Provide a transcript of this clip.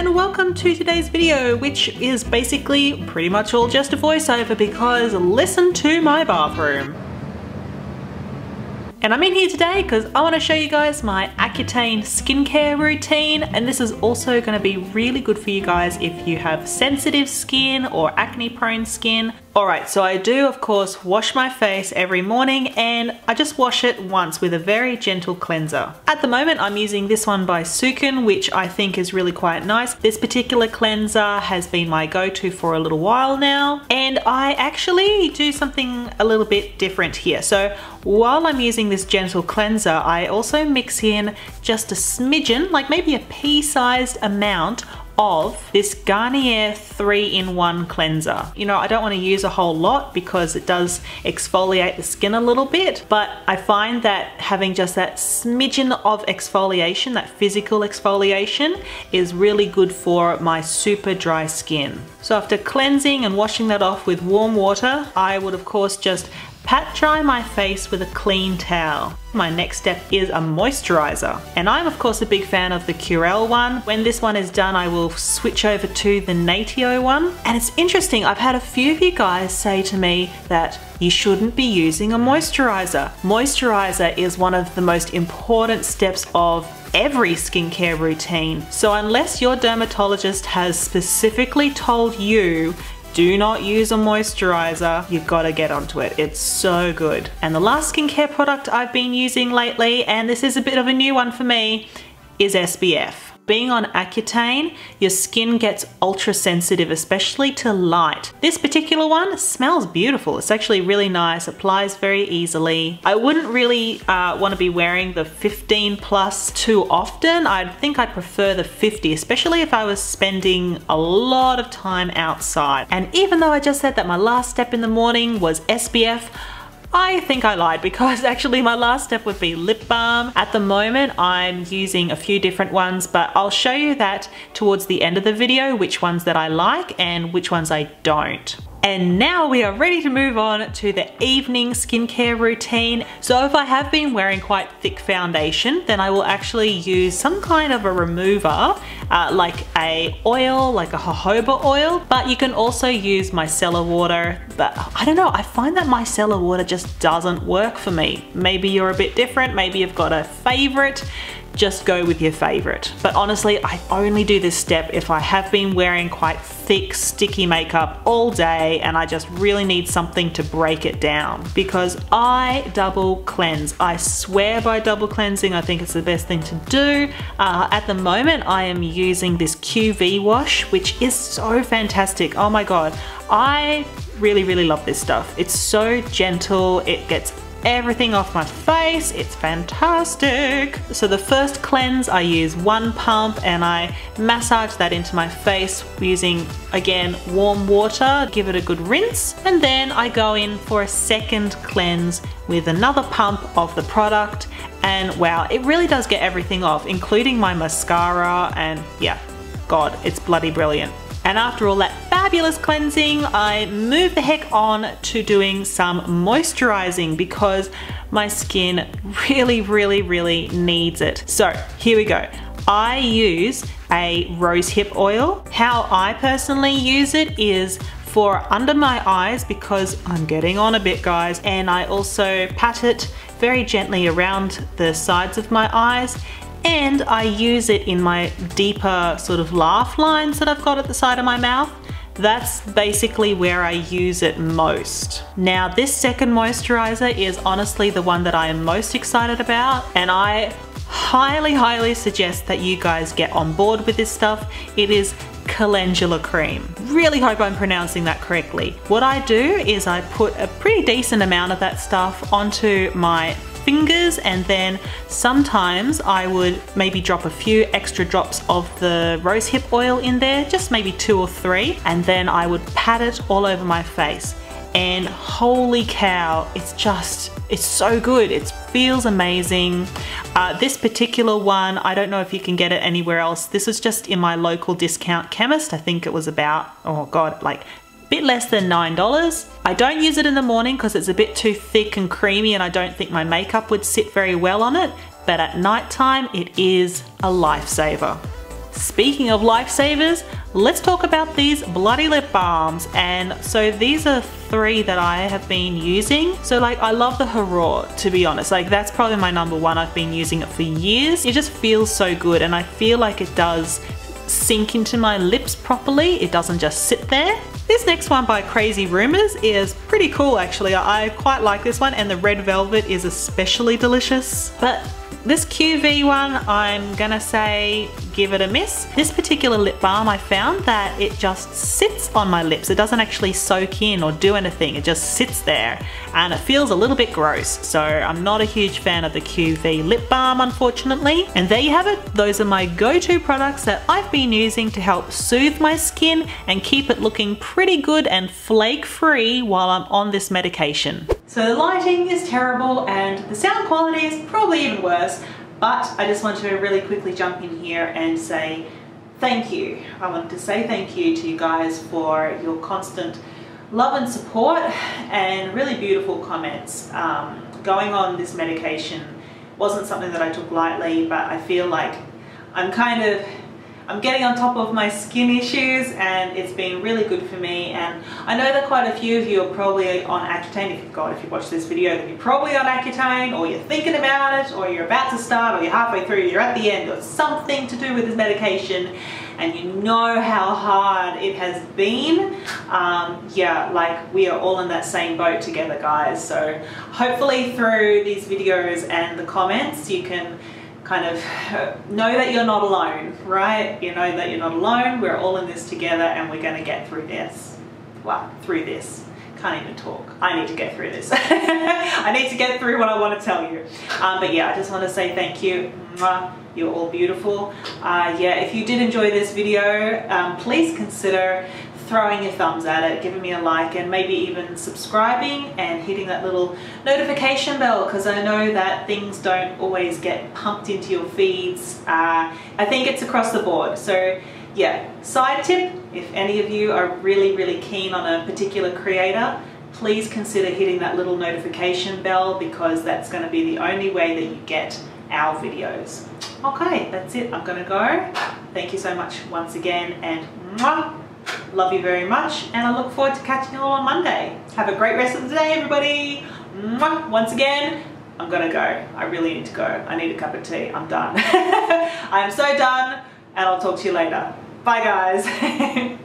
and welcome to today's video, which is basically pretty much all just a voiceover because listen to my bathroom. And I'm in here today because I want to show you guys my Accutane skincare routine, and this is also going to be really good for you guys if you have sensitive skin or acne prone skin. Alright, so I do of course wash my face every morning, and I just wash it once with a very gentle cleanser. At the moment I'm using this one by Sukin, which I think is really quite nice. This particular cleanser has been my go-to for a little while now, and I actually do something a little bit different here. So while I'm using this gentle cleanser, I also mix in just a smidgen, like maybe a pea-sized amount of this Garnier 3-in-1 cleanser. You know, I don't want to use a whole lot because it does exfoliate the skin a little bit, but I find that having just that smidgen of exfoliation, that physical exfoliation, is really good for my super dry skin. So after cleansing and washing that off with warm water, I would of course just pat dry my face with a clean towel. My next step is a moisturizer, and I'm of course a big fan of the Curel one. When this one is done, I will switch over to the Natio one. And it's interesting, I've had a few of you guys say to me that you shouldn't be using a moisturizer. Moisturizer is one of the most important steps of every skincare routine. So unless your dermatologist has specifically told you do not use a moisturizer, you've got to get onto it. It's so good. And the last skincare product I've been using lately, and this is a bit of a new one for me, is SPF. Being on Accutane, your skin gets ultra sensitive, especially to light. This particular one smells beautiful. It's actually really nice, applies very easily. I wouldn't really want to be wearing the 15+ too often. I think I'd prefer the 50, especially if I was spending a lot of time outside. And even though I just said that my last step in the morning was SPF, I think I lied, because actually my last step would be lip balm. At the moment I'm using a few different ones, but I'll show you that towards the end of the video, which ones that I like and which ones I don't. And now we are ready to move on to the evening skincare routine. So if I have been wearing quite thick foundation, then I will actually use some kind of a remover, like a oil, like a jojoba oil, but you can also use micellar water. But I don't know, I find that micellar water just doesn't work for me. Maybe you're a bit different, maybe you've got a favorite. Just go with your favorite. But honestly, I only do this step if I have been wearing quite thick, sticky makeup all day and I just really need something to break it down, because I double cleanse. I swear by double cleansing. I think it's the best thing to do. At the moment, I am using this QV wash, which is so fantastic. Oh my God. I really love this stuff. It's so gentle. It gets everything off my face. It's fantastic. So the first cleanse, I use one pump and I massage that into my face using, again, warm water. Give it a good rinse, and then I go in for a second cleanse with another pump of the product, and wow, it really does get everything off, including my mascara, and yeah, God, it's bloody brilliant. And after all that fabulous cleansing, I move the heck on to doing some moisturizing, because my skin really needs it. So here we go. I use a rosehip oil. How I personally use it is for under my eyes, because I'm getting on a bit, guys, and I also pat it very gently around the sides of my eyes. And I use it in my deeper sort of laugh lines that I've got at the side of my mouth. That's basically where I use it most. Now, this second moisturizer is honestly the one that I am most excited about, and I highly suggest that you guys get on board with this stuff. It is Calendula Cream. Really hope I'm pronouncing that correctly. What I do is I put a pretty decent amount of that stuff onto my fingers, and then sometimes I would maybe drop a few extra drops of the rosehip oil in there, just maybe 2 or 3, and then I would pat it all over my face. And holy cow, it's so good. It feels amazing. This particular one, I don't know if you can get it anywhere else. This was just in my local discount chemist. I think it was about, oh God, like bit less than $9. I don't use it in the morning because it's a bit too thick and creamy, and I don't think my makeup would sit very well on it, but at nighttime it is a lifesaver. Speaking of lifesavers, let's talk about these bloody lip balms. And so these are 3 that I have been using. So like, I love the Hurrah, to be honest. Like, that's probably my #1. I've been using it for years. It just feels so good, and I feel like it does sink into my lips properly. It doesn't just sit there. This next one by Crazy Rumors is pretty cool actually. I quite like this one, and the red velvet is especially delicious. But this QV one, I'm gonna say give it a miss. This particular lip balm, I found that it just sits on my lips. It doesn't actually soak in or do anything. It just sits there, and it feels a little bit gross. So I'm not a huge fan of the QV lip balm, unfortunately. And there you have it. Those are my go-to products that I've been using to help soothe my skin and keep it looking pretty good and flake-free while I'm on this medication. So the lighting is terrible and the sound quality is probably even worse, but I just want to really quickly jump in here and say thank you. I wanted to say thank you to you guys for your constant love and support and really beautiful comments. Going on this medication wasn't something that I took lightly, but I feel like I'm getting on top of my skin issues, and it's been really good for me. And I know that quite a few of you are probably on Accutane. If you watch this video, then you're probably on Accutane, or you're thinking about it, or you're about to start, or you're halfway through, you're at the end, or something to do with this medication, and you know how hard it has been. Yeah, like, we are all in that same boat together, guys. So hopefully through these videos and the comments, you can kind of know that you're not alone, right? You know that you're not alone. We're all in this together, and we're gonna get through this. Well, through this. Can't even talk. I need to get through this. I need to get through what I want to tell you. But yeah, I just want to say thank you. You're all beautiful. Yeah, if you did enjoy this video, please consider throwing your thumbs at it, giving me a like, and maybe even subscribing and hitting that little notification bell, because I know that things don't always get pumped into your feeds. I think it's across the board. So yeah, side tip, if any of you are really keen on a particular creator, please consider hitting that little notification bell, because that's going to be the only way that you get our videos. Okay, that's it. I'm gonna go. Thank you so much once again, and love you very much, and I look forward to catching you all on Monday. Have a great rest of the day, everybody. Once again, I'm gonna go. I really need to go. I need a cup of tea. I'm done. I'm so done, and I'll talk to you later. Bye, guys.